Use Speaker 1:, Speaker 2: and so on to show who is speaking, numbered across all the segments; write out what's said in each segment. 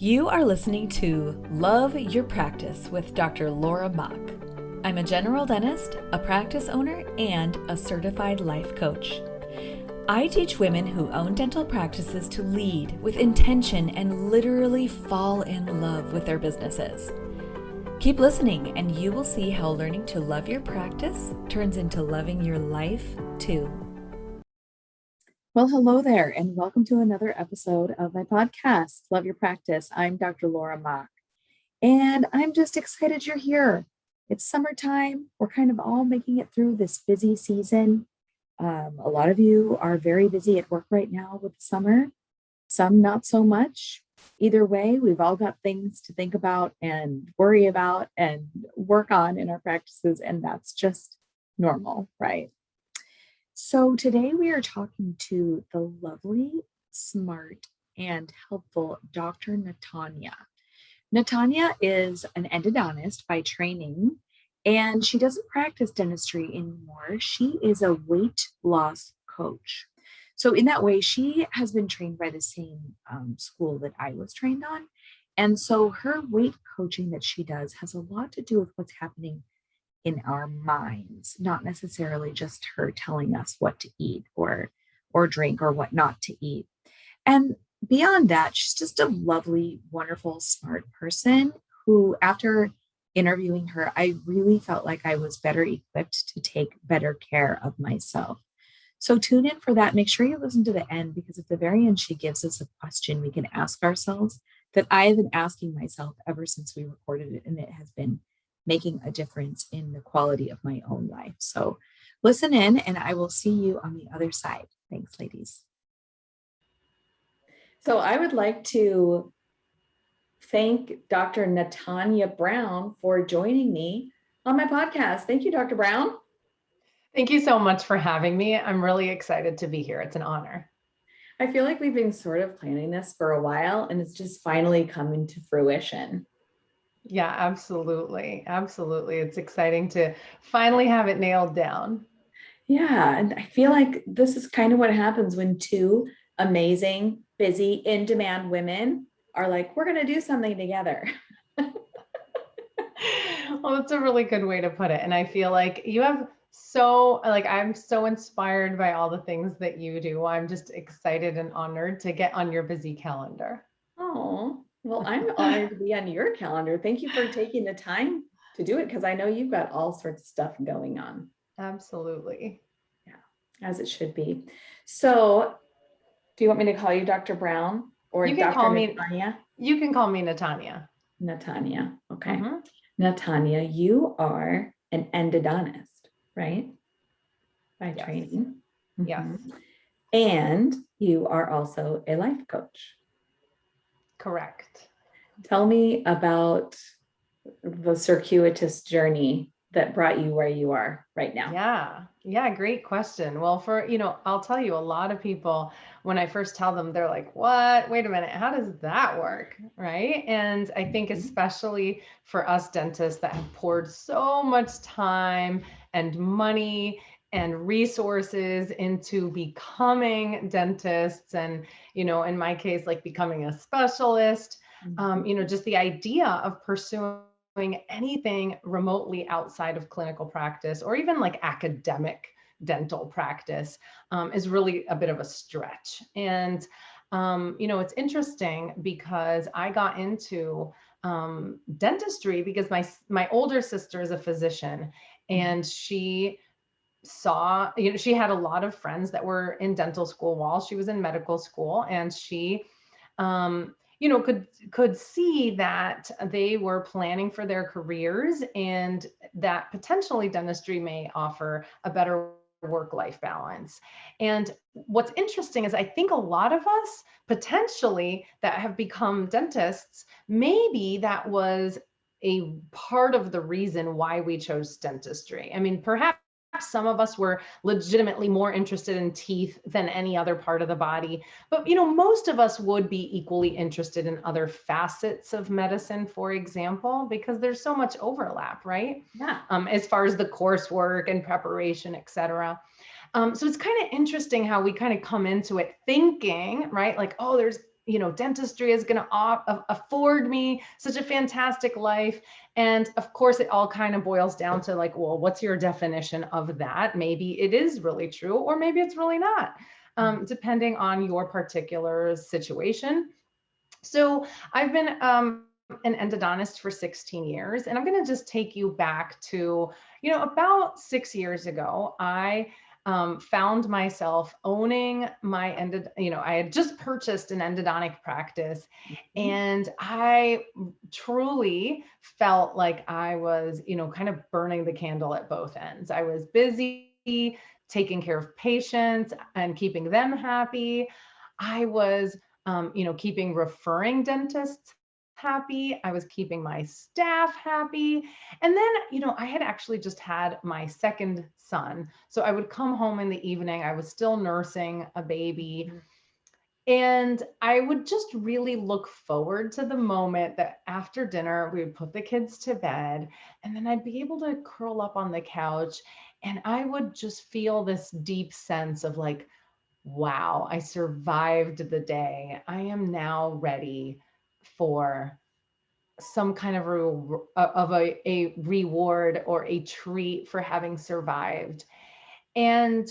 Speaker 1: You are listening to Love Your Practice with Dr. Laura Mock. I'm a general dentist, a practice owner, and a certified life coach. I teach women who own dental practices to lead with intention and literally fall in love with their businesses. Keep listening and you will see how learning to love your practice turns into loving your life too.
Speaker 2: Well, hello there, and welcome to another episode of my podcast, Love Your Practice. I'm Dr. Laura Mock, and I'm just excited you're here. It's summertime. We're kind of all making it through this busy season. A lot of you are very busy at work right now with summer, some not so much. Either way, we've all got things to think about and worry about and work on in our practices, and that's just normal, right? So today we are talking to the lovely, smart, and helpful Dr. Natanya. Natanya is an endodontist by training, and she doesn't practice dentistry anymore. She is a weight loss coach. So in that way, she has been trained by the same school that I was trained on. And so her weight coaching that she does has a lot to do with what's happening in our minds, not necessarily just her telling us what to eat or drink or what not to eat. And beyond that, she's just a lovely, wonderful, smart person who, after interviewing her, I really felt like I was better equipped to take better care of myself. So tune in for that. Make sure you listen to the end, because at the very end, she gives us a question we can ask ourselves that I have been asking myself ever since we recorded it, and it has been making a difference in the quality of my own life. So listen in, and I will see you on the other side. Thanks, ladies. So I would like to thank Dr. Natanya Brown for joining me on my podcast. Thank you, Dr. Brown.
Speaker 3: Thank you so much for having me. I'm really excited to be here. It's an honor.
Speaker 1: I feel like we've been sort of planning this for a while, and it's just finally coming to fruition.
Speaker 3: Yeah, absolutely. Absolutely. It's exciting to finally have it nailed down.
Speaker 1: Yeah. And I feel like this is kind of what happens when two amazing, busy, in-demand women are like, we're going to do something together.
Speaker 3: Well, that's a really good way to put it. And I feel like I'm so inspired by all the things that you do. I'm just excited and honored to get on your busy calendar.
Speaker 1: Oh, well, I'm honored to be on your calendar. Thank you for taking the time to do it, because I know you've got all sorts of stuff going on.
Speaker 3: Absolutely.
Speaker 1: Yeah, as it should be. So do you want me to call you Dr. Brown or
Speaker 3: you can
Speaker 1: Dr.
Speaker 3: call me
Speaker 1: Natanya?
Speaker 3: You can call me Natanya.
Speaker 1: Natanya. Okay. Natanya, you are an endodontist, right? By
Speaker 3: Yes.
Speaker 1: training.
Speaker 3: Yes.
Speaker 1: And you are also a life coach.
Speaker 3: Correct. Tell
Speaker 1: me about the circuitous journey that brought you where you are right now.
Speaker 3: Yeah. Great question. Well, I'll tell you, a lot of people, when I first tell them, they're like, what? Wait a minute. How does that work? Right. And I think especially for us dentists that have poured so much time and money and resources into becoming dentists, and, in my case, like becoming a specialist, just the idea of pursuing anything remotely outside of clinical practice or even like academic dental practice is really a bit of a stretch. And, it's interesting because I got into dentistry because my older sister is a physician, and she saw, she had a lot of friends that were in dental school while she was in medical school, and she could see that they were planning for their careers and that potentially dentistry may offer a better work-life balance. And what's interesting is I think a lot of us potentially that have become dentists, maybe that was a part of the reason why we chose dentistry. I mean, perhaps some of us were legitimately more interested in teeth than any other part of the body, but most of us would be equally interested in other facets of medicine, for example, because there's so much overlap, right?
Speaker 1: Yeah.
Speaker 3: As far as the coursework and preparation, et cetera. So it's kind of interesting how we kind of come into it thinking, right? Like, oh, there's dentistry is going to afford me such a fantastic life. And of course, it all kind of boils down to like, well, what's your definition of that? Maybe it is really true, or maybe it's really not, depending on your particular situation. So I've been an endodontist for 16 years, and I'm going to just take you back to, about 6 years ago. I found myself owning my I had just purchased an endodontic practice, and I truly felt like I was, kind of burning the candle at both ends. I was busy taking care of patients and keeping them happy. I was, keeping referring dentists happy. I was keeping my staff happy. And then, I had actually just had my second son. So I would come home in the evening. I was still nursing a baby. And I would just really look forward to the moment that after dinner, we would put the kids to bed, and then I'd be able to curl up on the couch, and I would just feel this deep sense of like, wow, I survived the day. I am now ready for some kind of a reward or a treat for having survived. And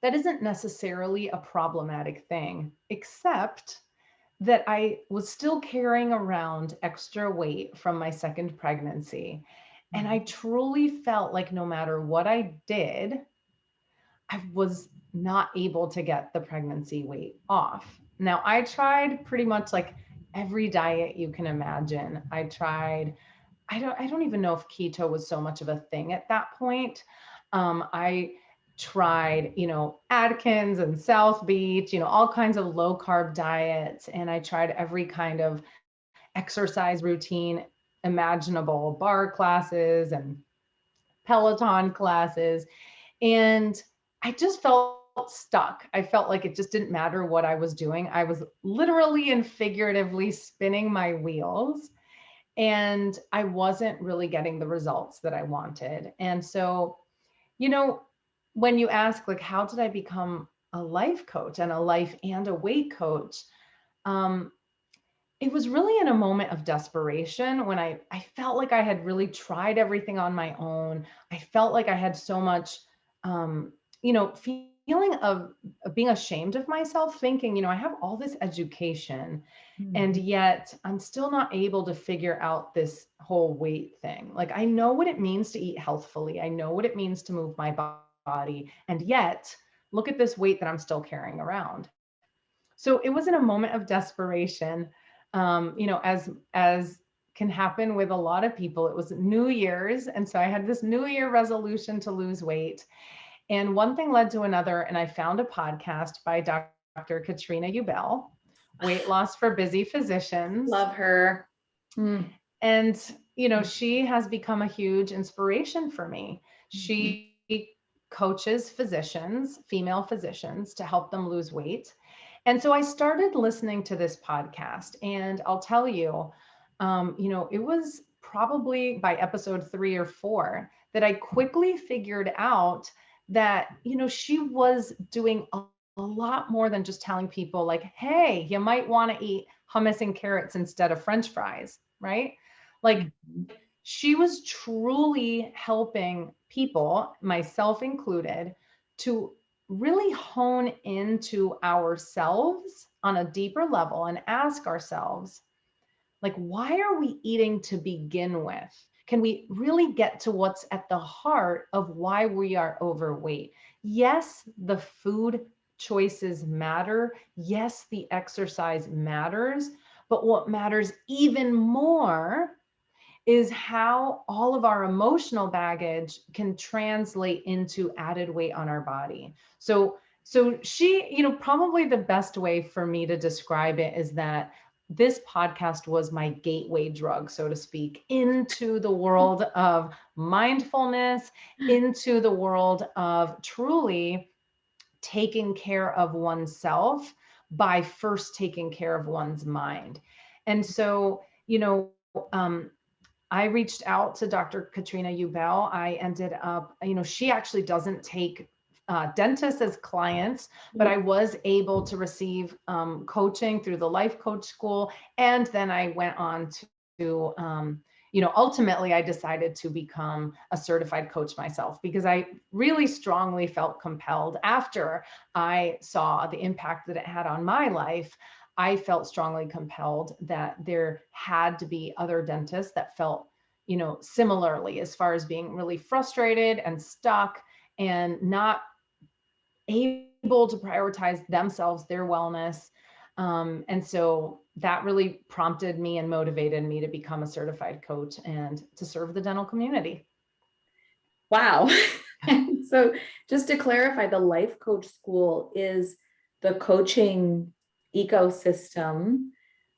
Speaker 3: that isn't necessarily a problematic thing, except that I was still carrying around extra weight from my second pregnancy. And I truly felt like no matter what I did, I was not able to get the pregnancy weight off. Now, I tried pretty much like every diet you can imagine. I tried, I don't even know if keto was so much of a thing at that point. I tried, Atkins and South Beach, all kinds of low carb diets. And I tried every kind of exercise routine imaginable, bar classes and Peloton classes. And I just felt stuck. I felt like it just didn't matter what I was doing. I was literally and figuratively spinning my wheels, and I wasn't really getting the results that I wanted. And so, when you ask, like, how did I become a life coach and a life and a weight coach? It was really in a moment of desperation when I felt like I had really tried everything on my own. I felt like I had so much, feeling of being ashamed of myself, thinking, I have all this education, and yet I'm still not able to figure out this whole weight thing. Like, I know what it means to eat healthfully. I know what it means to move my body. And yet, look at this weight that I'm still carrying around. So it was in a moment of desperation, as can happen with a lot of people. It was New Year's. And so I had this New Year resolution to lose weight. And one thing led to another. And I found a podcast by Dr. Katrina Ubell, Weight Loss for Busy Physicians.
Speaker 2: Love her.
Speaker 3: And, she has become a huge inspiration for me. She coaches physicians, female physicians, to help them lose weight. And so I started listening to this podcast, and I'll tell you, it was probably by episode 3 or 4 that I quickly figured out that, she was doing a lot more than just telling people like, hey, you might want to eat hummus and carrots instead of French fries, right? Like, she was truly helping people, myself included, to really hone into ourselves on a deeper level and ask ourselves, like, why are we eating to begin with? Can we really get to what's at the heart of why we are overweight? Yes, the food choices matter. Yes, the exercise matters. But what matters even more is how all of our emotional baggage can translate into added weight on our body. So she, probably the best way for me to describe it is that this podcast was my gateway drug, so to speak, into the world of mindfulness, into the world of truly taking care of oneself by first taking care of one's mind. And so, I reached out to Dr. Katrina Ubell. I ended up, she actually doesn't take dentists as clients, but I was able to receive coaching through the life coach school. And then I went on to ultimately I decided to become a certified coach myself, because I really strongly felt compelled after I saw the impact that it had on my life. I felt strongly compelled that there had to be other dentists that felt, similarly, as far as being really frustrated and stuck and not able to prioritize themselves, their wellness. And so that really prompted me and motivated me to become a certified coach and to serve the dental community.
Speaker 2: Wow. So just to clarify, the life coach school is the coaching ecosystem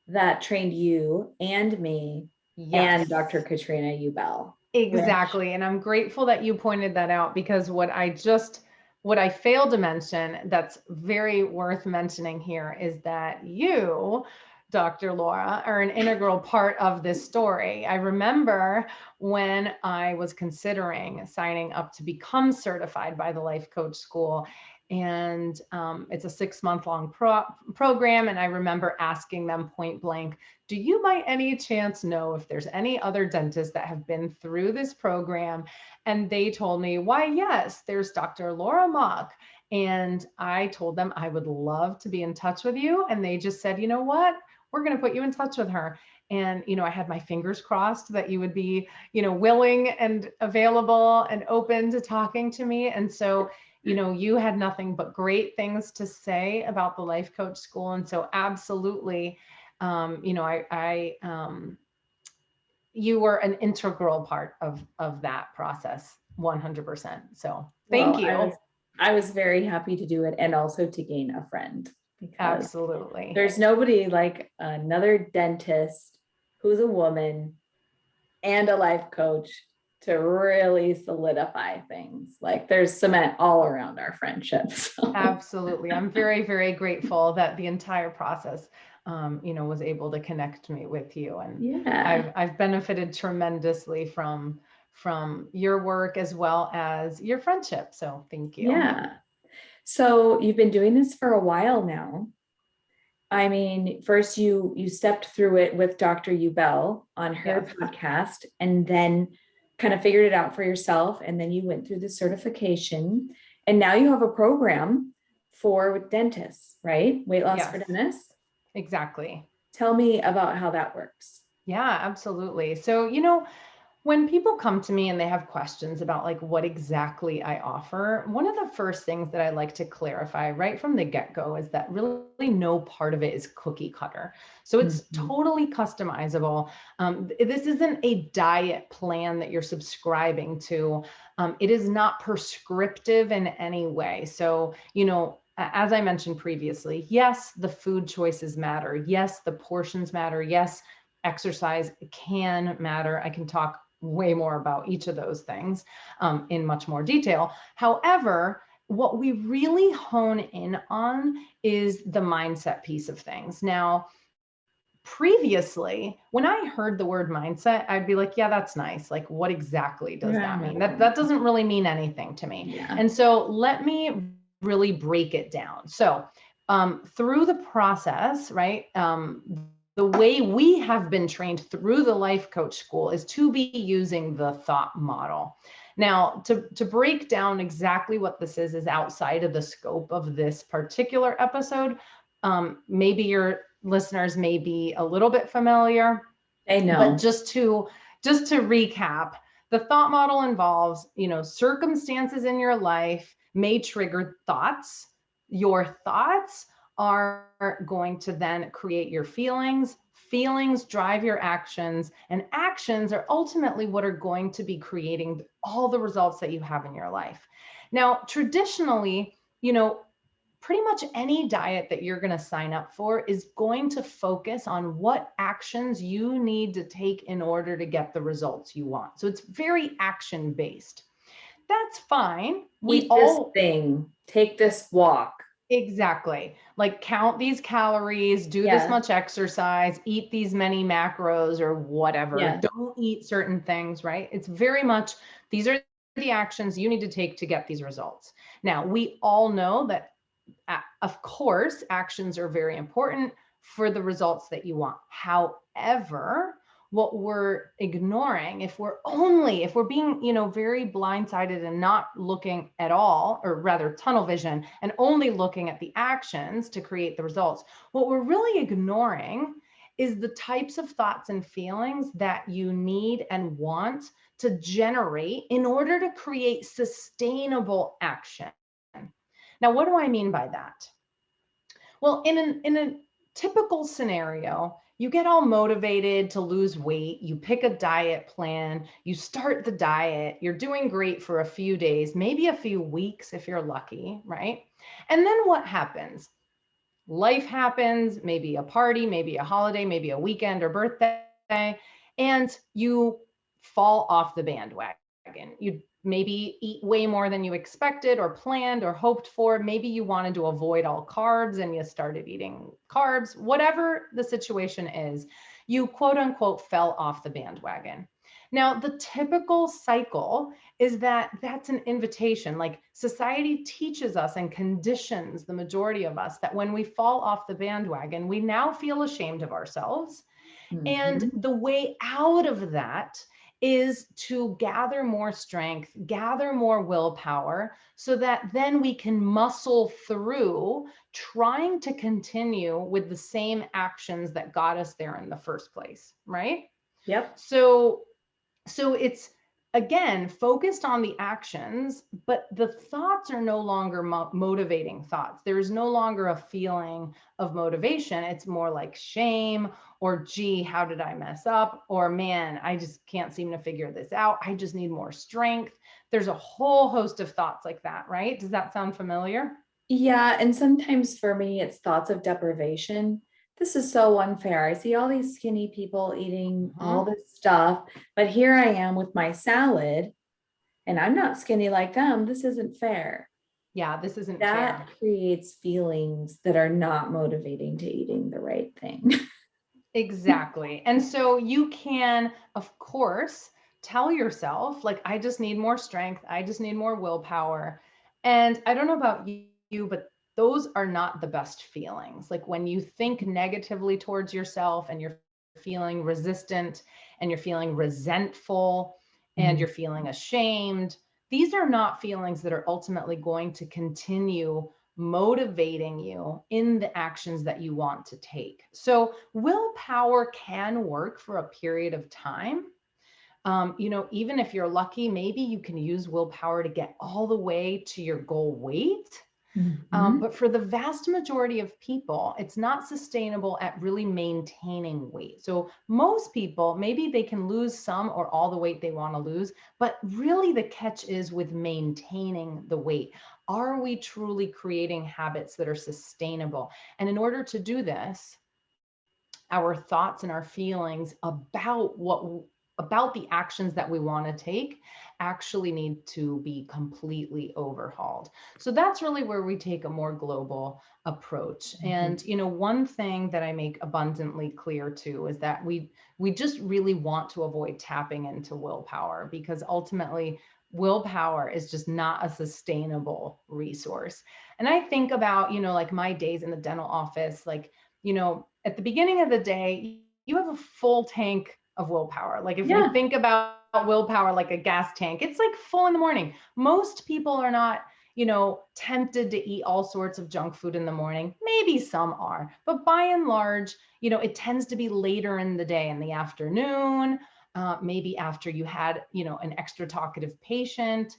Speaker 2: that trained you and me and Dr. Katrina Ubell.
Speaker 3: Exactly. And I'm grateful that you pointed that out, because what I failed to mention that's very worth mentioning here is that you, Dr. Laura, are an integral part of this story. I remember when I was considering signing up to become certified by the Life Coach School, and it's a 6-month-long program. And I remember asking them point blank, do you by any chance know if there's any other dentists that have been through this program? And they told me, why, yes, there's Dr. Laura Mock. And I told them I would love to be in touch with you. And they just said, you know what, we're going to put you in touch with her. And, I had my fingers crossed that you would be, willing and available and open to talking to me. And so, you had nothing but great things to say about the Life Coach School. And so absolutely, you were an integral part of that process, 100%. So thank you.
Speaker 2: I was very happy to do it, and also to gain a friend, because
Speaker 3: absolutely
Speaker 2: there's nobody like another dentist who's a woman and a life coach to really solidify things. Like, there's cement all around our friendship. So.
Speaker 3: Absolutely. I'm very, very grateful that the entire process, was able to connect me with you. And I've benefited tremendously from your work as well as your friendship. So thank you.
Speaker 2: Yeah. So you've been doing this for a while now. I mean, first you stepped through it with Dr. Ubell on her podcast, and then kind of figured it out for yourself. And then you went through the certification, and now you have a program for dentists, right? Weight loss for dentists.
Speaker 3: Exactly.
Speaker 2: Tell me about how that works.
Speaker 3: Yeah, absolutely. So, when people come to me and they have questions about like what exactly I offer, one of the first things that I like to clarify right from the get-go is that really no part of it is cookie cutter. So it's totally customizable. This isn't a diet plan that you're subscribing to. It is not prescriptive in any way. So, as I mentioned previously, yes, the food choices matter. Yes, the portions matter. Yes, exercise can matter. I can talk way more about each of those things in much more detail. However, what we really hone in on is the mindset piece of things. Now, previously, when I heard the word mindset, I'd be like, yeah, that's nice. Like, what exactly does that mean? That doesn't really mean anything to me.
Speaker 2: Yeah.
Speaker 3: And so let me really break it down. So through the process, right? The way we have been trained through the Life Coach School is to be using the thought model. Now, to break down exactly what this is outside of the scope of this particular episode. Maybe your listeners may be a little bit familiar.
Speaker 2: I know.
Speaker 3: But just to recap, the thought model involves, circumstances in your life may trigger thoughts. Your thoughts are going to then create your feelings. Feelings drive your actions, and actions are ultimately what are going to be creating all the results that you have in your life. Now, traditionally, pretty much any diet that you're going to sign up for is going to focus on what actions you need to take in order to get the results you want. So it's very action based. That's fine.
Speaker 2: Eat this thing, take this walk.
Speaker 3: Exactly. Like, count these calories, do this much exercise, eat these many macros or whatever. Don't eat certain things, right? It's very much, these are the actions you need to take to get these results. Now, we all know that, of course, actions are very important for the results that you want. However, what we're ignoring, if we're being, very blindsided and not looking at all, or rather tunnel vision, and only looking at the actions to create the results, what we're really ignoring is the types of thoughts and feelings that you need and want to generate in order to create sustainable action. Now, what do I mean by that? Well, in a typical scenario, you get all motivated to lose weight, you pick a diet plan, you start the diet, you're doing great for a few days, maybe a few weeks if you're lucky, right? And then what happens? Life happens, maybe a party, maybe a holiday, maybe a weekend or birthday, and you fall off the bandwagon. You maybe eat way more than you expected or planned or hoped for. Maybe you wanted to avoid all carbs and you started eating carbs. Whatever the situation is, you quote unquote fell off the bandwagon. Now, the typical cycle is that that's an invitation. Like, society teaches us and conditions the majority of us that when we fall off the bandwagon, we now feel ashamed of ourselves. And the way out of that is to gather more strength, gather more willpower, so that then we can muscle through trying to continue with the same actions that got us there in the first place, right?
Speaker 2: Yep.
Speaker 3: So it's, again, focused on the actions, but the thoughts are no longer motivating thoughts. There's no longer a feeling of motivation. It's more like shame, or gee, how did I mess up? Or man, I just can't seem to figure this out. I just need more strength. There's a whole host of thoughts like that, right? Does that sound familiar?
Speaker 2: Yeah. And sometimes for me, it's thoughts of deprivation. This is so unfair. I see all these skinny people eating all this stuff, but here I am with my salad and I'm not skinny like them. This isn't fair.
Speaker 3: Yeah, this isn't
Speaker 2: That
Speaker 3: fair.
Speaker 2: creates feelings that are not motivating to eating the right thing.
Speaker 3: Exactly. And so you can, of course, tell yourself, like, I just need more strength. I just need more willpower. And I don't know about you, but those are not the best feelings. Like, when you think negatively towards yourself and you're feeling resistant and you're feeling resentful and you're feeling ashamed, these are not feelings that are ultimately going to continue motivating you in the actions that you want to take. So willpower can work for a period of time. Even if you're lucky, maybe you can use willpower to get all the way to your goal weight. But for the vast majority of people, it's not sustainable at really maintaining weight. So most people, maybe they can lose some or all the weight they want to lose, but really the catch is with maintaining the weight. Are we truly creating habits that are sustainable? And in order to do this, our thoughts and our feelings about the actions that we want to take actually need to be completely overhauled. So that's really where we take a more global approach. And one thing that I make abundantly clear too is that we just really want to avoid tapping into willpower, because ultimately willpower is just not a sustainable resource. And I think about, like my days in the dental office, like, at the beginning of the day, you have a full tank of willpower. Like, if we think about willpower like a gas tank, it's like full in the morning. Most people are not, tempted to eat all sorts of junk food in the morning. Maybe some are, but by and large, it tends to be later in the day, in the afternoon, maybe after you had, an extra talkative patient.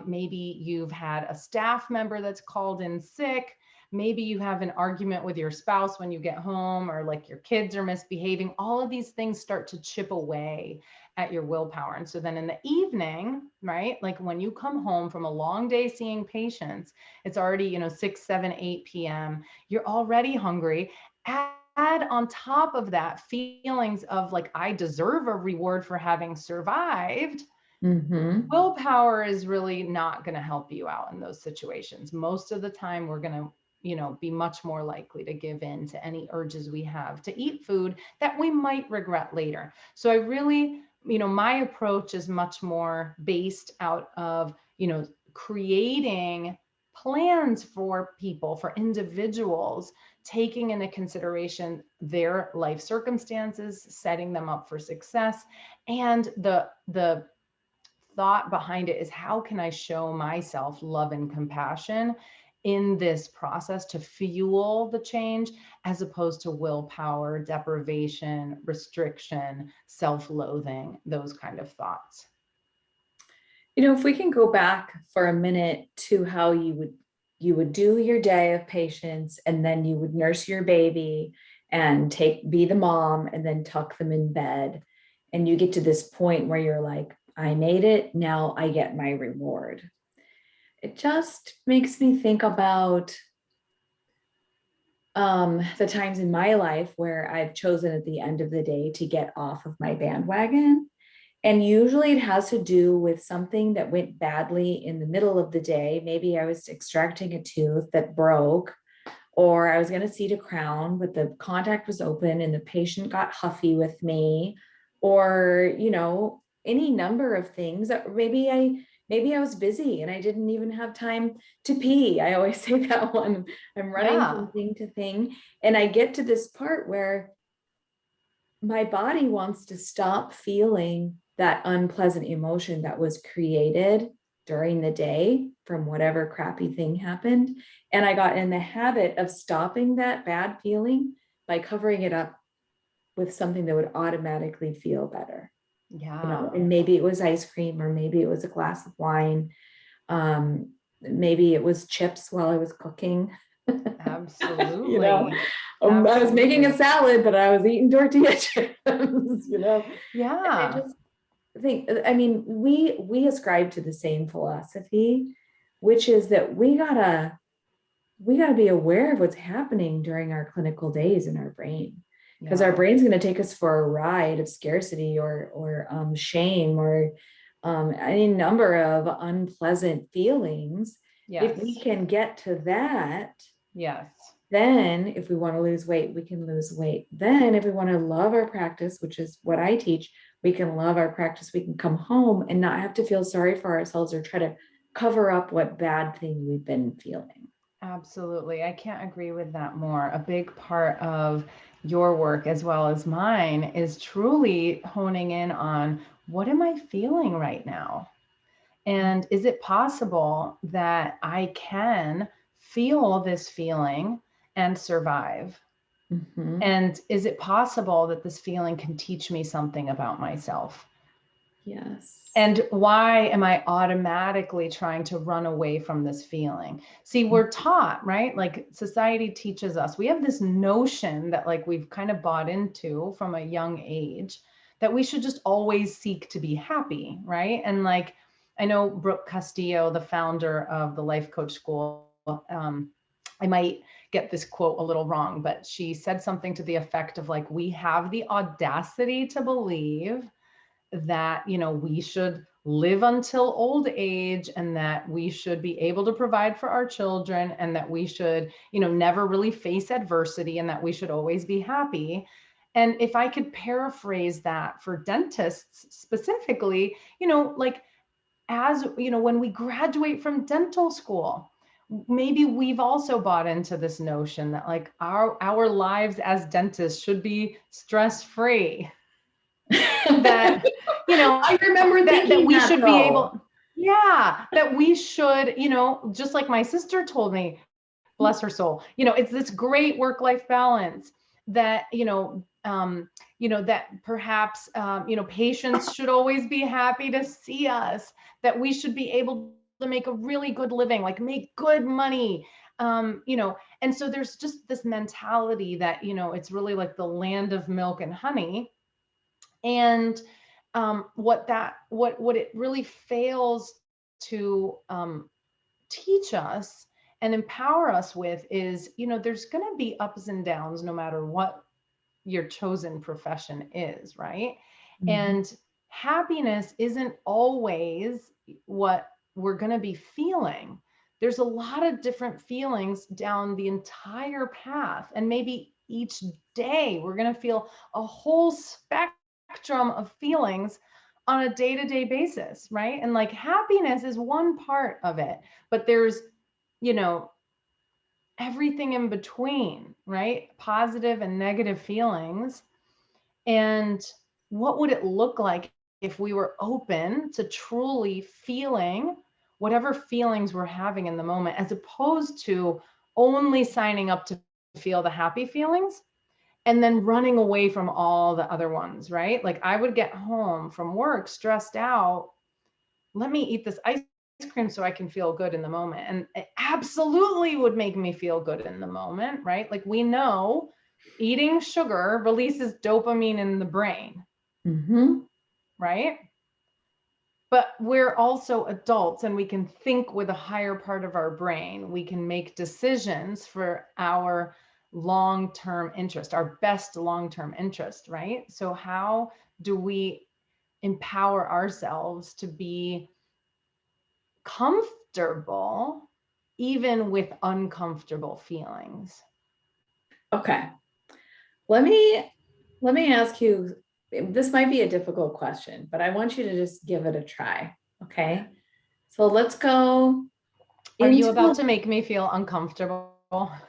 Speaker 3: Maybe you've had a staff member that's called in sick. Maybe you have an argument with your spouse when you get home, or like your kids are misbehaving. All of these things start to chip away at your willpower. And so then in the evening, right, like when you come home from a long day seeing patients, it's already, 6, 7, 8 p.m. You're already hungry. Add on top of that feelings of like, I deserve a reward for having survived. Willpower is really not going to help you out in those situations. Most of the time, we're going to be much more likely to give in to any urges we have to eat food that we might regret later. So I really, my approach is much more based out of, creating plans for people, for individuals, taking into consideration their life circumstances, setting them up for success. And the thought behind it is, how can I show myself love and compassion in this process to fuel the change, as opposed to willpower, deprivation, restriction, self-loathing, those kind of thoughts.
Speaker 2: If we can go back for a minute to how you would do your day of patience, and then you would nurse your baby and be the mom and then tuck them in bed. And you get to this point where you're like, I made it, now I get my reward. It just makes me think about the times in my life where I've chosen at the end of the day to get off of my bandwagon. And usually it has to do with something that went badly in the middle of the day. Maybe I was extracting a tooth that broke, or I was going to seat a crown, but the contact was open and the patient got huffy with me, or, any number of things that maybe I was busy and I didn't even have time to pee. I always say that one. I'm running from thing to thing. And I get to this part where my body wants to stop feeling that unpleasant emotion that was created during the day from whatever crappy thing happened. And I got in the habit of stopping that bad feeling by covering it up with something that would automatically feel better.
Speaker 3: Yeah.
Speaker 2: And maybe it was ice cream, or maybe it was a glass of wine. Maybe it was chips while I was cooking.
Speaker 3: Absolutely.
Speaker 2: I was making a salad, but I was eating tortilla chips,
Speaker 3: Yeah.
Speaker 2: I just think, we ascribe to the same philosophy, which is that we gotta be aware of what's happening during our clinical days in our brain, because our brain's going to take us for a ride of scarcity or shame, or any number of unpleasant feelings. If we can get to that, then if we want to lose weight, we can lose weight. Then if we want to love our practice, which is what I teach, we can love our practice. We can come home and not have to feel sorry for ourselves or try to cover up what bad thing we've been feeling.
Speaker 3: Absolutely. I can't agree with that more. A big part of your work, as well as mine, is truly honing in on, what am I feeling right now? And is it possible that I can feel this feeling and survive?
Speaker 2: Mm-hmm.
Speaker 3: And is it possible that this feeling can teach me something about myself?
Speaker 2: Yes.
Speaker 3: And why am I automatically trying to run away from this feeling? See, we're taught, right? Like, society teaches us, we have this notion that, like, we've kind of bought into from a young age, that we should just always seek to be happy, right? And like, I know Brooke Castillo, the founder of the Life Coach School, I might get this quote a little wrong, but she said something to the effect of, like, we have the audacity to believe that, we should live until old age, and that we should be able to provide for our children, and that we should, never really face adversity, and that we should always be happy. And if I could paraphrase that for dentists specifically, like, as when we graduate from dental school, maybe we've also bought into this notion that, like, our lives as dentists should be stress-free. That,
Speaker 2: I remember
Speaker 3: that we should be able,
Speaker 2: Yeah.
Speaker 3: that we should, just like my sister told me, bless her soul, it's this great work-life balance that, that perhaps, patients should always be happy to see us, that we should be able to make a really good living, like make good money. And so there's just this mentality that, it's really like the land of milk and honey. And what it really fails to teach us and empower us with is, there's going to be ups and downs no matter what your chosen profession is, right?
Speaker 2: Mm-hmm.
Speaker 3: And happiness isn't always what we're going to be feeling. There's a lot of different feelings down the entire path, and maybe each day we're going to feel a whole spectrum of feelings on a day-to-day basis, right? And like happiness is one part of it, but there's, you know, everything in between, right? Positive and negative feelings. And what would it look like if we were open to truly feeling whatever feelings we're having in the moment, as opposed to only signing up to feel the happy feelings and then running away from all the other ones, right? Like I would get home from work stressed out. Let me eat this ice cream so I can feel good in the moment. And it absolutely would make me feel good in the moment, right? Like we know eating sugar releases dopamine in the brain, right? But we're also adults and we can think with a higher part of our brain. We can make decisions for our long-term interest, our best long-term interest, right? So how do we empower ourselves to be comfortable even with uncomfortable feelings?
Speaker 2: Okay. Let me ask you, this might be a difficult question, but I want you to just give it a try. Okay. So let's go.
Speaker 3: Are you about to make me feel uncomfortable?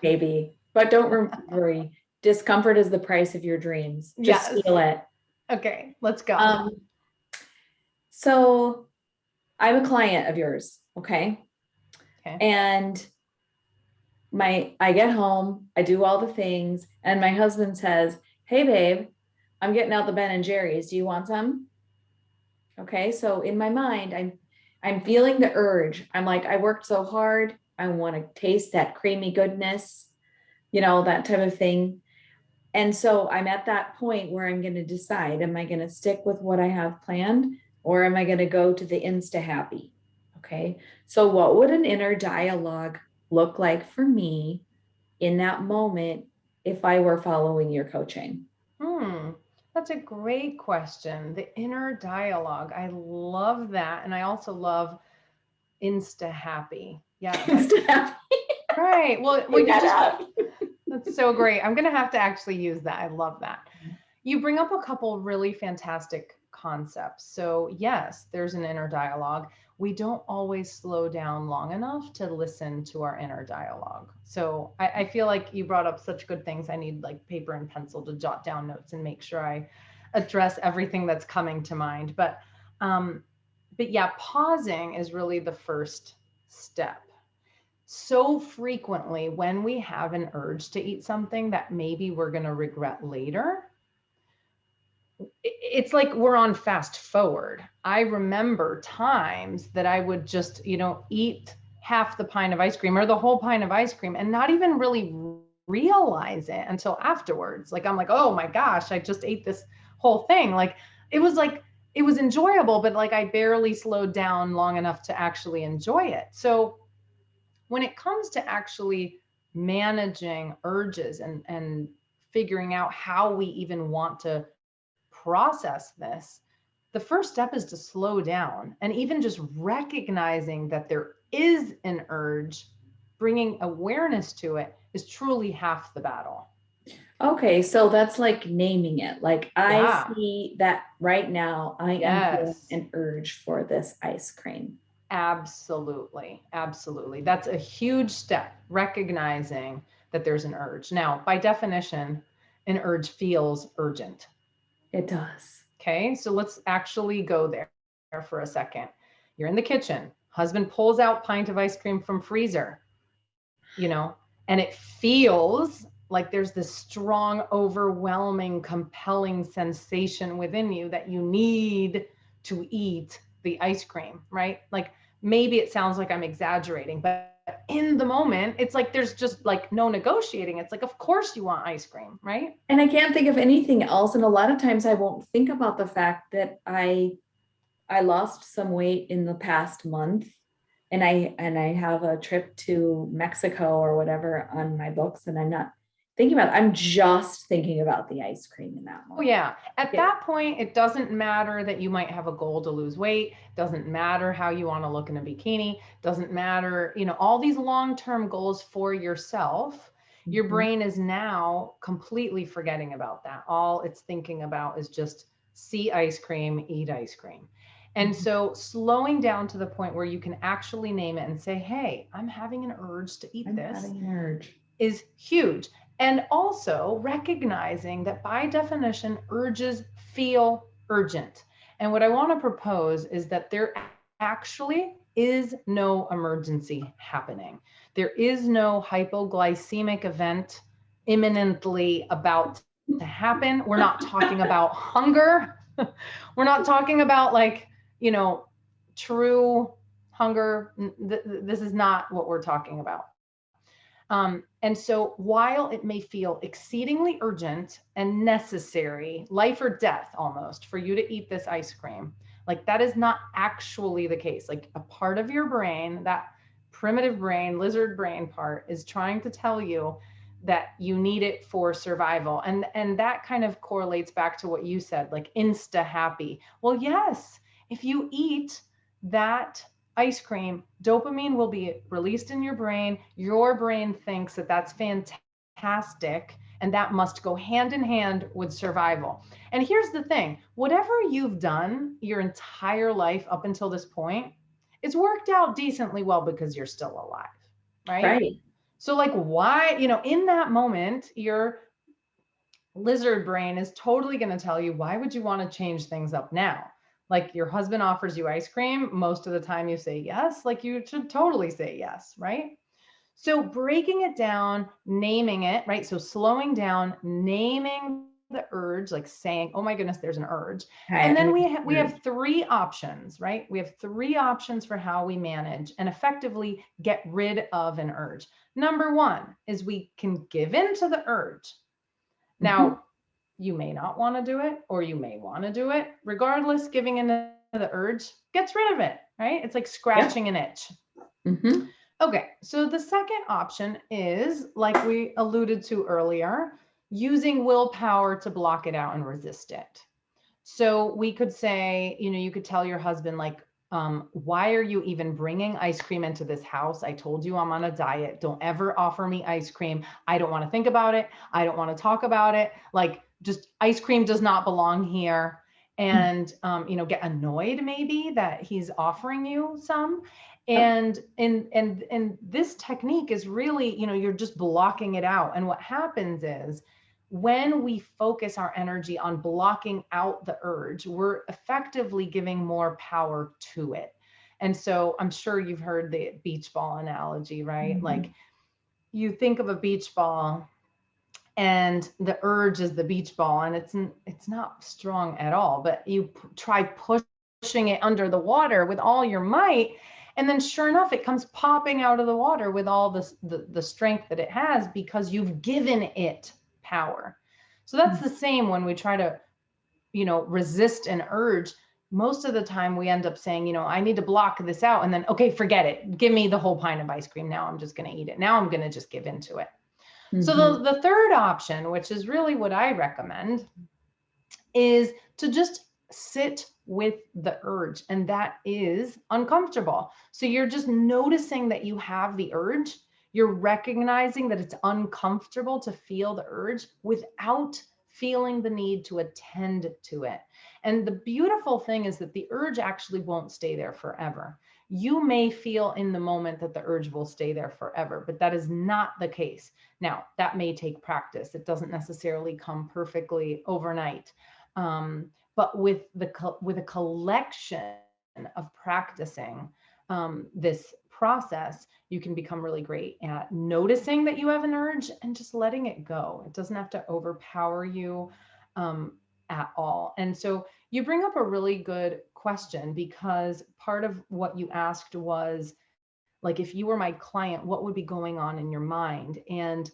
Speaker 2: Maybe, but don't worry. Discomfort is the price of your dreams. Just
Speaker 3: Yes.
Speaker 2: feel it.
Speaker 3: Okay, let's go.
Speaker 2: So I'm a client of yours. Okay.
Speaker 3: Okay.
Speaker 2: And I get home, I do all the things, and my husband says, "Hey babe, I'm getting out the Ben and Jerry's. Do you want some?" Okay. So in my mind, I'm feeling the urge. I'm like, I worked so hard. I want to taste that creamy goodness, that type of thing. And so I'm at that point where I'm going to decide, am I going to stick with what I have planned or am I going to go to the insta happy? Okay. So what would an inner dialogue look like for me in that moment if I were following your coaching?
Speaker 3: That's a great question. The inner dialogue. I love that. And I also love insta happy. Yeah.
Speaker 2: Insta happy.
Speaker 3: Right. Well, that's so great. I'm going to have to actually use that. I love that. You bring up a couple really fantastic concepts. So yes, there's an inner dialogue. We don't always slow down long enough to listen to our inner dialogue. So I feel like you brought up such good things. I need like paper and pencil to jot down notes and make sure I address everything that's coming to mind. But yeah, pausing is really the first step. So frequently when we have an urge to eat something that maybe we're going to regret later, it's like we're on fast forward. I remember times that I would just, eat half the pint of ice cream or the whole pint of ice cream and not even really realize it until afterwards. Like, I'm like, oh my gosh, I just ate this whole thing. Like, it was enjoyable, but like I barely slowed down long enough to actually enjoy it. So when it comes to actually managing urges and figuring out how we even want to process this, the first step is to slow down and even just recognizing that there is an urge, bringing awareness to it is truly half the battle.
Speaker 2: Okay, so that's like naming it. Like
Speaker 3: Yeah.
Speaker 2: I see that right now I am feeling
Speaker 3: Yes.
Speaker 2: an urge for this ice cream.
Speaker 3: Absolutely. Absolutely. That's a huge step, recognizing that there's an urge. Now, by definition, an urge feels urgent.
Speaker 2: It does.
Speaker 3: Okay, so let's actually go there for a second. You're in the kitchen. Husband pulls out pint of ice cream from freezer, and it feels like there's this strong, overwhelming, compelling sensation within you that you need to eat the ice cream, right? Like maybe it sounds like I'm exaggerating, but in the moment, it's like there's just like no negotiating. It's like, of course you want ice cream, right?
Speaker 2: And I can't think of anything else. And a lot of times I won't think about the fact that I lost some weight in the past month. And I have a trip to Mexico or whatever on my books. And I'm not thinking about it. I'm just thinking about the ice cream in that
Speaker 3: Oh
Speaker 2: moment.
Speaker 3: yeah. At that point, it doesn't matter that you might have a goal to lose weight. Doesn't matter how you want to look in a bikini. Doesn't matter, all these long-term goals for yourself. Your brain is now completely forgetting about that. All it's thinking about is just see ice cream, eat ice cream. And so slowing down to the point where you can actually name it and say, hey, I'm having an urge to eat this,
Speaker 2: having an urge,
Speaker 3: is huge. And also recognizing that by definition, urges feel urgent. And what I want to propose is that there actually is no emergency happening. There is no hypoglycemic event imminently about to happen. We're not talking about hunger. We're not talking about like, true hunger. This is not what we're talking about. And so while it may feel exceedingly urgent and necessary, life or death almost, for you to eat this ice cream, like that is not actually the case. Like a part of your brain, that primitive brain, lizard brain part, is trying to tell you that you need it for survival. And that kind of correlates back to what you said, like insta happy. Well, yes, if you eat that ice cream, dopamine will be released in your brain. Your brain thinks that that's fantastic, and that must go hand in hand with survival. And here's the thing, whatever you've done your entire life up until this point, it's worked out decently well because you're still alive, right? So like why, in that moment, your lizard brain is totally going to tell you, why would you want to change things up now? Like your husband offers you ice cream, most of the time you say yes, like you should totally say yes, right? So breaking it down, naming it, right? So slowing down, naming the urge, like saying, oh my goodness, there's an urge. And then we have three options, right? We have three options for how we manage and effectively get rid of an urge. Number one is we can give in to the urge. Now, you may not want to do it, or you may want to do it. Regardless, giving in to the urge gets rid of it, right? It's like scratching an itch. Okay, so the second option is, like we alluded to earlier, using willpower to block it out and resist it. So we could say, you could tell your husband, like, why are you even bringing ice cream into this house? I told you I'm on a diet. Don't ever offer me ice cream. I don't want to think about it. I don't want to talk about it. Like, just ice cream does not belong here. And, get annoyed maybe that he's offering you some. And this technique is really, you're just blocking it out. And what happens is, when we focus our energy on blocking out the urge, we're effectively giving more power to it. And so I'm sure you've heard the beach ball analogy, right? Like you think of a beach ball and the urge is the beach ball, and it's not strong at all, but you try pushing it under the water with all your might. And then sure enough, it comes popping out of the water with all the strength that it has, because you've given it power. So that's the same when we try to, resist an urge. Most of the time we end up saying, I need to block this out, and then, okay, forget it. Give me the whole pint of ice cream. Now I'm just going to eat it. Now I'm going to just give into it. So the third option, which is really what I recommend, is to just sit with the urge. And that is uncomfortable. So you're just noticing that you have the urge. You're recognizing that it's uncomfortable to feel the urge without feeling the need to attend to it. And the beautiful thing is that the urge actually won't stay there forever. You may feel in the moment that the urge will stay there forever, but that is not the case. Now, that may take practice. It doesn't necessarily come perfectly overnight. But with a collection of practicing this process, you can become really great at noticing that you have an urge and just letting it go. It doesn't have to overpower you at all. And so you bring up a really good question, because part of what you asked was, like, if you were my client, what would be going on in your mind? And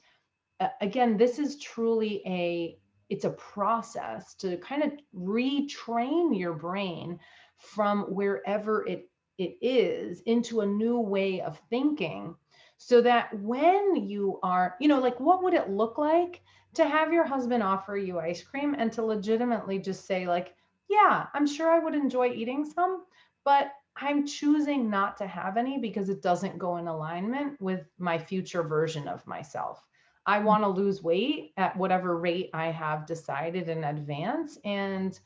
Speaker 3: again, this is truly it's a process to kind of retrain your brain from wherever it is into a new way of thinking, so that when you are, like, what would it look like to have your husband offer you ice cream and to legitimately just say, like, yeah, I'm sure I would enjoy eating some, but I'm choosing not to have any because it doesn't go in alignment with my future version of myself. I want to lose weight at whatever rate I have decided in advance. And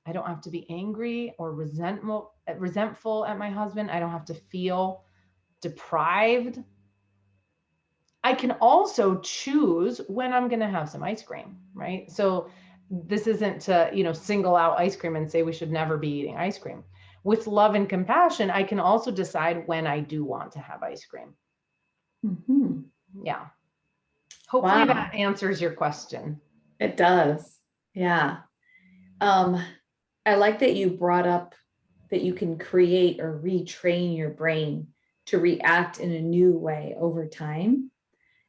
Speaker 3: I don't have to be angry or resentful at my husband. I don't have to feel deprived. I can also choose when I'm going to have some ice cream, right? So this isn't to, single out ice cream and say we should never be eating ice cream. With love and compassion, I can also decide when I do want to have ice cream.
Speaker 2: Mm-hmm.
Speaker 3: Yeah. Hopefully that answers your question.
Speaker 2: It does. Yeah. I like that you brought up that you can create or retrain your brain to react in a new way over time.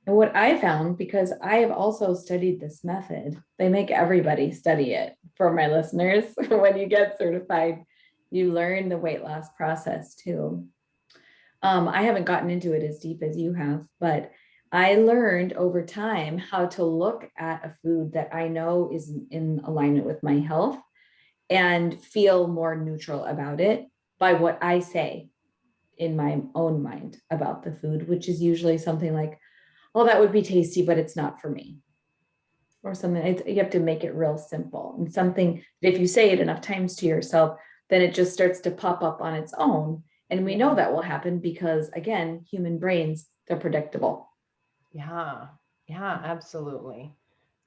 Speaker 2: And what I found, because I have also studied this method, they make everybody study it for my listeners. When you get certified, you learn the weight loss process too. I haven't gotten into it as deep as you have, but I learned over time how to look at a food that I know is in alignment with my health and feel more neutral about it by what I say in my own mind about the food, which is usually something like, oh, that would be tasty, but it's not for me. Or something. You have to make it real simple, and something that if you say it enough times to yourself, then it just starts to pop up on its own. And we know that will happen because, again, human brains, they're predictable.
Speaker 3: Yeah, absolutely.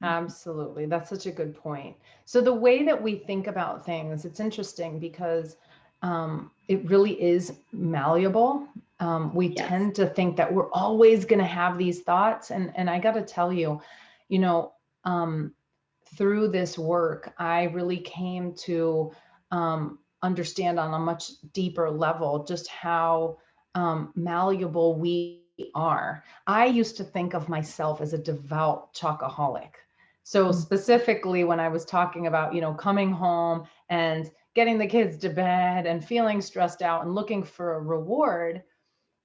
Speaker 3: Absolutely. That's such a good point. So the way that we think about things, it's interesting because it really is malleable. We tend to think that we're always going to have these thoughts. And I got to tell you, through this work, I really came to understand on a much deeper level just how malleable we are. I used to think of myself as a devout chocoholic. So specifically when I was talking about, coming home and getting the kids to bed and feeling stressed out and looking for a reward,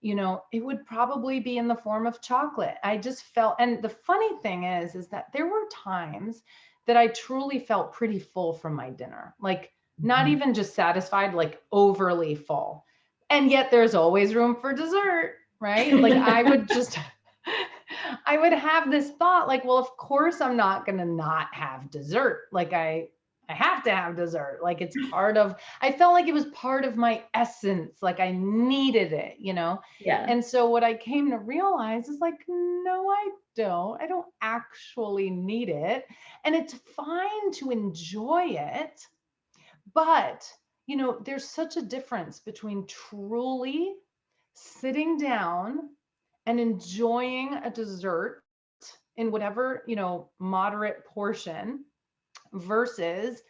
Speaker 3: it would probably be in the form of chocolate. I just felt, and the funny thing is that there were times that I truly felt pretty full from my dinner, like not even just satisfied, like overly full. And yet there's always room for dessert, right? Like I would just, I would have this thought like, well, of course I'm not going to not have dessert. Like I have to have dessert. Like it's part of, I felt like it was part of my essence. Like I needed it,
Speaker 2: Yeah.
Speaker 3: And so what I came to realize is like, no, I don't. I don't actually need it. And it's fine to enjoy it. But, there's such a difference between truly sitting down and enjoying a dessert in whatever, moderate portion versus,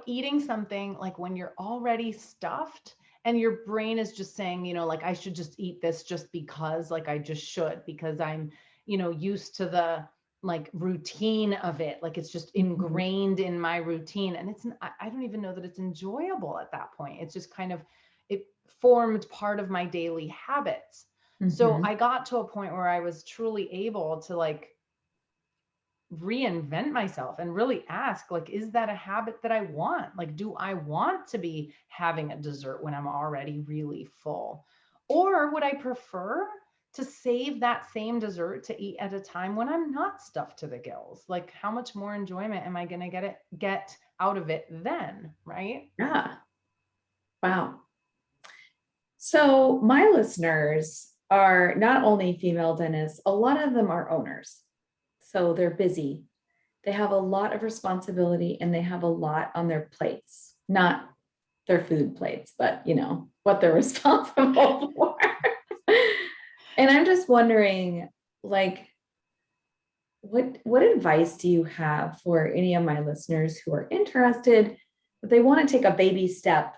Speaker 3: eating something like when you're already stuffed and your brain is just saying, like, I should just eat this just because, like, I just should, because I'm, used to the like routine of it. Like it's just ingrained in my routine. And I don't even know that it's enjoyable at that point. It's just kind of, it formed part of my daily habits. So I got to a point where I was truly able to like reinvent myself and really ask, like, is that a habit that I want? Like, do I want to be having a dessert when I'm already really full? Or would I prefer to save that same dessert to eat at a time when I'm not stuffed to the gills? Like, how much more enjoyment am I going to get out of it then? Right?
Speaker 2: Yeah. Wow. So my listeners are not only female dentists, a lot of them are owners. So they're busy. They have a lot of responsibility and they have a lot on their plates, not their food plates, but what they're responsible for. And I'm just wondering, like, what advice do you have for any of my listeners who are interested, but they want to take a baby step,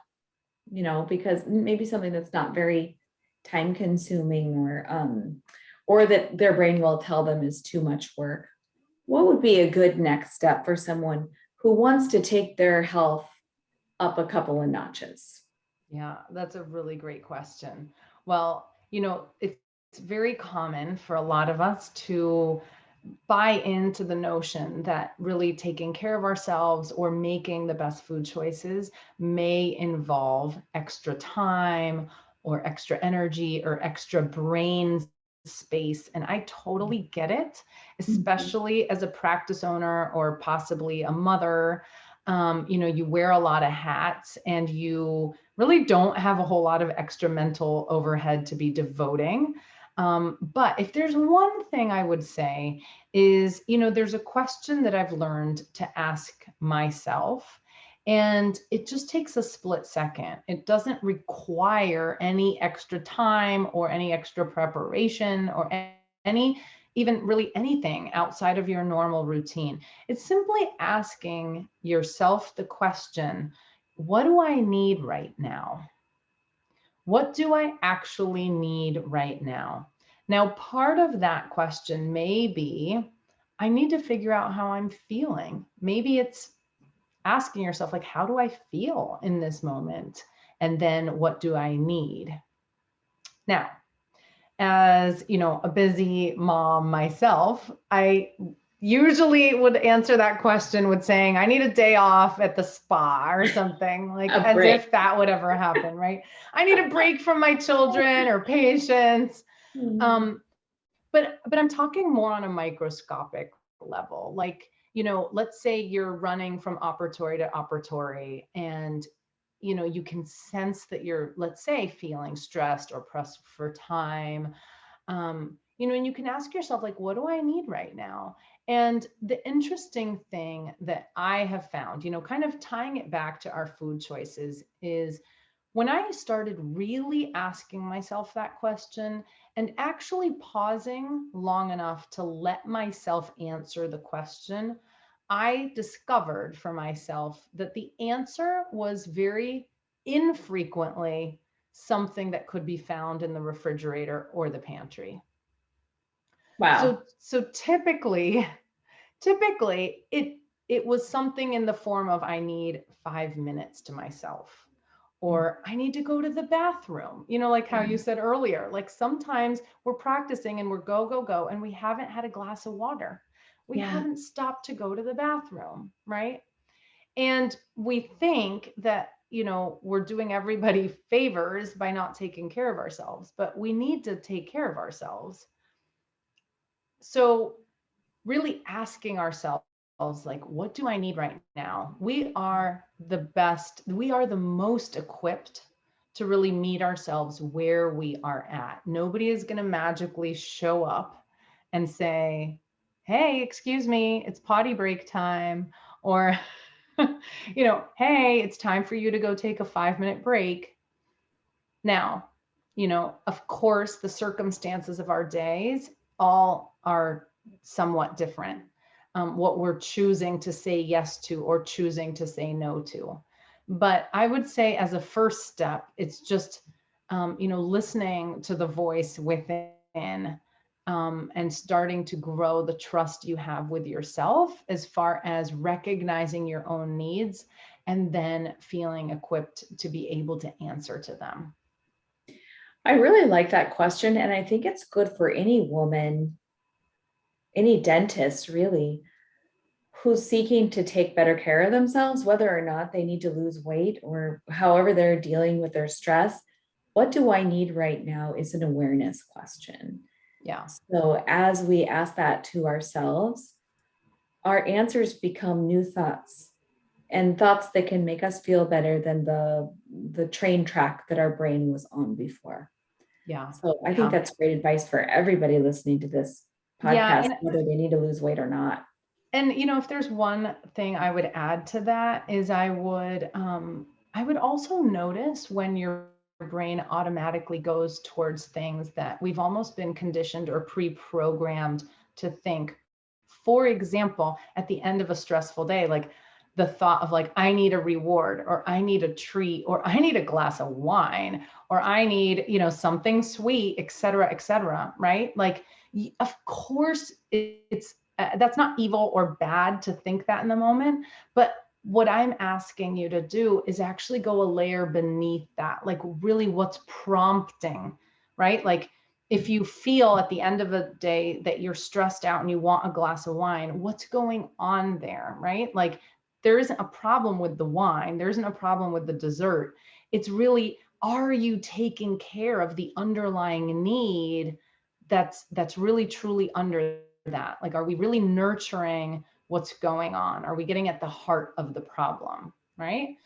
Speaker 2: because maybe something that's not very time consuming or that their brain will tell them is too much work. What would be a good next step for someone who wants to take their health up a couple of notches?
Speaker 3: Yeah, that's a really great question. Well, it's very common for a lot of us to buy into the notion that really taking care of ourselves or making the best food choices may involve extra time or extra energy or extra brain space. And I totally get it, especially as a practice owner or possibly a mother. You wear a lot of hats and you really don't have a whole lot of extra mental overhead to be devoting. But if there's one thing I would say is, there's a question that I've learned to ask myself, and it just takes a split second. It doesn't require any extra time or any extra preparation or any, even really anything outside of your normal routine. It's simply asking yourself the question, what do I need right now? What do I actually need right now? Now, part of that question may be, I need to figure out how I'm feeling. Maybe it's asking yourself, like, how do I feel in this moment? And then what do I need? Now, as a busy mom myself, I usually would answer that question with saying, I need a day off at the spa or something, like
Speaker 2: A
Speaker 3: as
Speaker 2: break.
Speaker 3: if that would ever happen, right? I need a break from my children or patients. Um, but I'm talking more on a microscopic level. Like, let's say you're running from operatory to operatory, and you can sense that you're, let's say, feeling stressed or pressed for time. And you can ask yourself, like, what do I need right now? And the interesting thing that I have found, kind of tying it back to our food choices, is when I started really asking myself that question and actually pausing long enough to let myself answer the question, I discovered for myself that the answer was very infrequently something that could be found in the refrigerator or the pantry.
Speaker 2: Wow.
Speaker 3: So typically it was something in the form of, I need 5 minutes to myself, or I need to go to the bathroom. Like how you said earlier, like sometimes we're practicing and we're go, and we haven't had a glass of water. We haven't stopped to go to the bathroom, right? And we think that, we're doing everybody favors by not taking care of ourselves, but we need to take care of ourselves. So really asking ourselves, like, what do I need right now? We are the most equipped to really meet ourselves where we are at. Nobody is going to magically show up and say, hey, excuse me, it's potty break time, or hey, it's time for you to go take a 5-minute break. Now, of course, the circumstances of our days all are somewhat different. What we're choosing to say yes to or choosing to say no to. But I would say, as a first step, it's just, listening to the voice within, and starting to grow the trust you have with yourself as far as recognizing your own needs and then feeling equipped to be able to answer to them.
Speaker 2: I really like that question. And I think it's good for any woman, any dentist really, who's seeking to take better care of themselves, whether or not they need to lose weight or however they're dealing with their stress. What do I need right now is an awareness question.
Speaker 3: Yeah.
Speaker 2: So as we ask that to ourselves, our answers become new thoughts and thoughts that can make us feel better than the train track that our brain was on before.
Speaker 3: Yeah.
Speaker 2: So I think that's great advice for everybody listening to this
Speaker 3: Yeah.
Speaker 2: podcast, whether they need to lose weight or not.
Speaker 3: And if there's one thing I would add to that, is I would also notice when your brain automatically goes towards things that we've almost been conditioned or pre-programmed to think. For example, at the end of a stressful day, like the thought of, like, I need a reward, or I need a treat, or I need a glass of wine, or I need, something sweet, et cetera, right? Like, of course it's that's not evil or bad to think that in the moment, but what I'm asking you to do is actually go a layer beneath that, like really what's prompting, right? Like, if you feel at the end of a day that you're stressed out and you want a glass of wine, what's going on there, right? Like, there isn't a problem with the wine, there isn't a problem with the dessert. It's really, are you taking care of the underlying need that's really truly under that? Like, are we really nurturing what's going on? Are we getting at the heart of the problem? Right.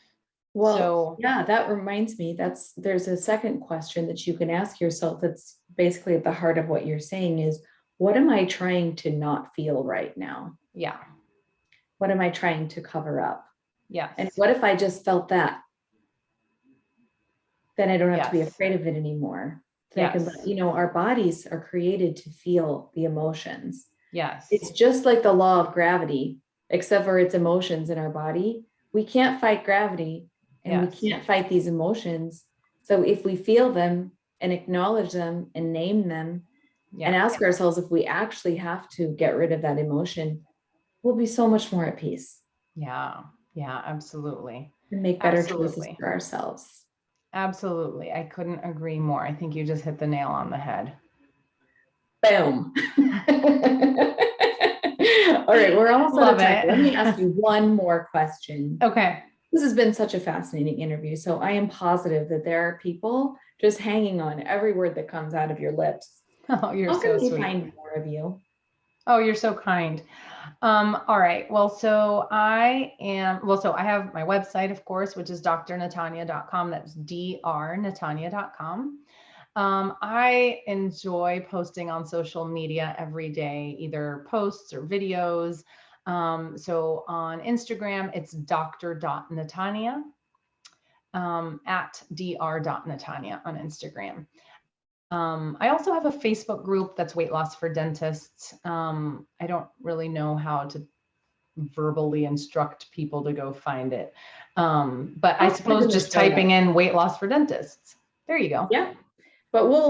Speaker 2: Well,
Speaker 3: So
Speaker 2: yeah, that reminds me, there's a second question that you can ask yourself that's basically at the heart of what you're saying is, what am I trying to not feel right now?
Speaker 3: yeah.
Speaker 2: What am I trying to cover up? And
Speaker 3: Yes.
Speaker 2: what if I just felt that? Then I don't have to be
Speaker 3: Yes.
Speaker 2: afraid of it anymore. Then I can
Speaker 3: Yes.
Speaker 2: our bodies are created to feel the emotions.
Speaker 3: Yes.
Speaker 2: It's just like the law of gravity, except for it's emotions in our body. We can't fight gravity and we
Speaker 3: Yes.
Speaker 2: can't fight these emotions. So if we feel them and acknowledge them and name them
Speaker 3: Yeah.
Speaker 2: and ask ourselves if we actually have to get rid of that emotion, we'll be so much more at peace
Speaker 3: Yeah. Yeah. Absolutely.
Speaker 2: and make better choices
Speaker 3: Absolutely.
Speaker 2: for ourselves.
Speaker 3: Absolutely. I couldn't agree more. I think you just hit the nail on the head.
Speaker 2: Boom. All right, we're almost out of time. Let me ask you one more question.
Speaker 3: Okay.
Speaker 2: This has been such a fascinating interview. So I am positive that there are people just hanging on every word that comes out of your lips.
Speaker 3: Oh, you're
Speaker 2: How
Speaker 3: so
Speaker 2: can we
Speaker 3: sweet.
Speaker 2: find more of you?
Speaker 3: Oh, you're so kind. All right. Well, so I have my website, of course, which is drnatanya.com. That's drnatanya.com. I enjoy posting on social media every day, either posts or videos. So on Instagram, it's dr.natanya, at dr.natanya on Instagram. I also have a Facebook group that's Weight Loss for Dentists. I don't really know how to verbally instruct people to go find it. But I suppose just typing in weight loss for dentists. There you go.
Speaker 2: Yeah. But we'll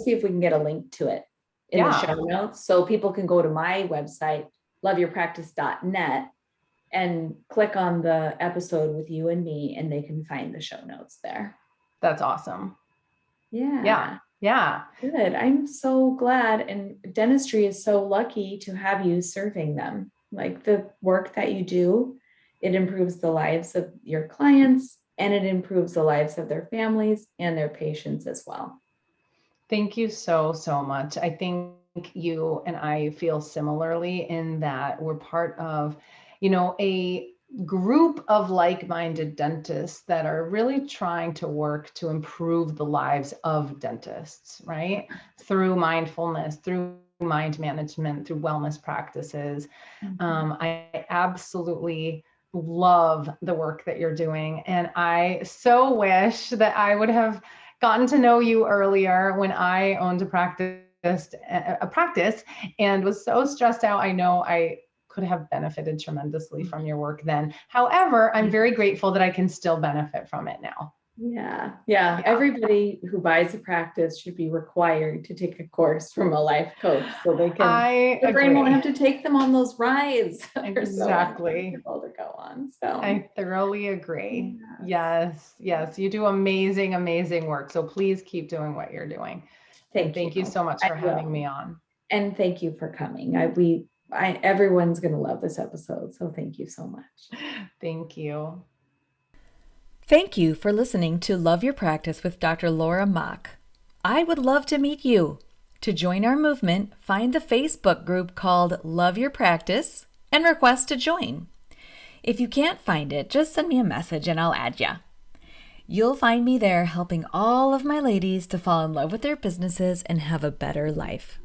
Speaker 2: see if we can get a link to it in the show notes. So people can go to my website, loveyourpractice.net, and click on the episode with you and me, and they can find the show notes there.
Speaker 3: That's awesome.
Speaker 2: Yeah.
Speaker 3: Yeah.
Speaker 2: Good. I'm so glad. And dentistry is so lucky to have you serving them. Like the work that you do, it improves the lives of your clients and it improves the lives of their families and their patients as well.
Speaker 3: Thank you so, so much. I think you and I feel similarly in that we're part of, a group of like-minded dentists that are really trying to work to improve the lives of dentists, right? Through mindfulness, through mind management, through wellness practices. I absolutely love the work that you're doing. And I so wish that I would have gotten to know you earlier when I owned a practice and was so stressed out. I know I could have benefited tremendously from your work then. However, I'm very grateful that I can still benefit from it now.
Speaker 2: Yeah. Everybody who buys a practice should be required to take a course from a life coach so they can, the brain won't have to take them on those rides.
Speaker 3: Exactly.
Speaker 2: To go on. So
Speaker 3: I thoroughly agree. Yes. You do amazing work. So please keep doing what you're doing. Thank you so much for having me on.
Speaker 2: And thank you for coming. Everyone's going to love this episode. So thank you so much.
Speaker 3: Thank you.
Speaker 1: Thank you for listening to Love Your Practice with Dr. Laura Mock. I would love to meet you. To join our movement, find the Facebook group called Love Your Practice and request to join. If you can't find it, just send me a message and I'll add ya. You'll find me there helping all of my ladies to fall in love with their businesses and have a better life.